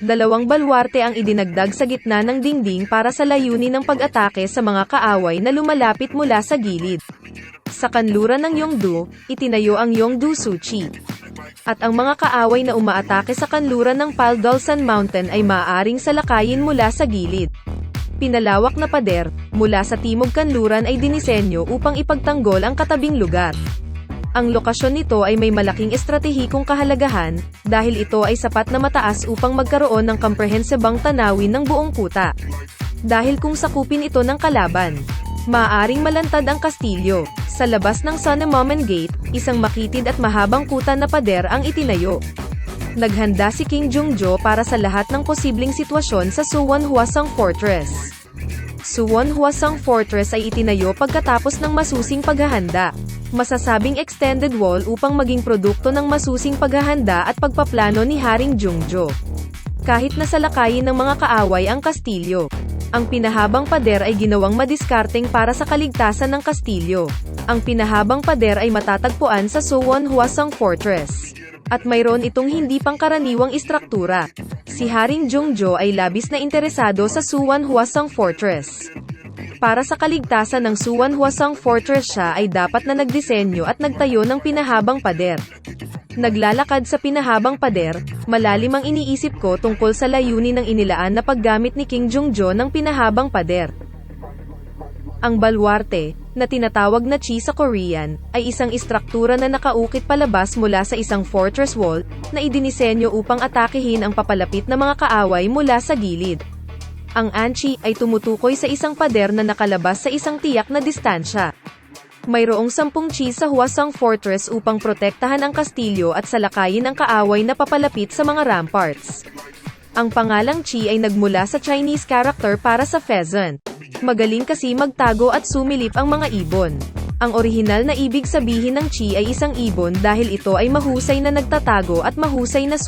Dalawang balwarte ang idinagdag sa gitna ng dingding para sa layunin ng pag-atake sa mga kaaway na lumalapit mula sa gilid. Sa kanluran ng Yongdu, itinayo ang Yongdu Suchi. At ang mga kaaway na umaatake sa kanluran ng Paldolsan Mountain ay maaaring salakayin mula sa gilid. Pinalawak na pader, mula sa timog kanluran ay dinisenyo upang ipagtanggol ang katabing lugar. Ang lokasyon nito ay may malaking estratehikong kahalagahan, dahil ito ay sapat na mataas upang magkaroon ng komprehensibang tanawin ng buong kuta. Dahil kung sakupin ito ng kalaban, maaaring malantad ang kastilyo. Sa labas ng Sunnemomen Gate, isang makitid at mahabang kuta na pader ang itinayo. Naghanda si King Jungjo para sa lahat ng posibleng sitwasyon sa Suwon Hwasong Fortress. Suwon Hwasong Fortress ay itinayo pagkatapos ng masusing paghahanda. Masasabing extended wall upang maging produkto ng masusing paghahanda at pagpaplano ni Haring Jungjo. Kahit na salakayin ng mga kaaway ang kastilyo, ang pinahabang pader ay ginawang madiskarteng para sa kaligtasan ng kastilyo. Ang pinahabang pader ay matatagpuan sa Suwon Hwasong Fortress. At mayroon itong hindi pangkaraniwang istruktura. Si Haring Jungjo ay labis na interesado sa Suwon Hwasong Fortress. Para sa kaligtasan ng Suwon Hwasong Fortress siya ay dapat na nagdisenyo at nagtayo ng pinahabang pader. Naglalakad sa pinahabang pader, malalim ang iniisip ko tungkol sa layunin ng inilaan na paggamit ni King Jungjo ng pinahabang pader. Ang balwarte, na tinatawag na chi sa Korean, ay isang istruktura na nakaukit palabas mula sa isang fortress wall, na idinisenyo upang atakehin ang papalapit na mga kaaway mula sa gilid. Ang anchi ay tumutukoy sa isang pader na nakalabas sa isang tiyak na distansya. Mayroong 10 chi sa Hwasong Fortress upang protektahan ang kastilyo at salakayin ang kaaway na papalapit sa mga ramparts. Ang pangalang chi ay nagmula sa Chinese character para sa pheasant. Magaling kasi magtago at sumilip ang mga ibon. Ang orihinal na ibig sabihin ng chi ay isang ibon dahil ito ay mahusay na nagtatago at mahusay na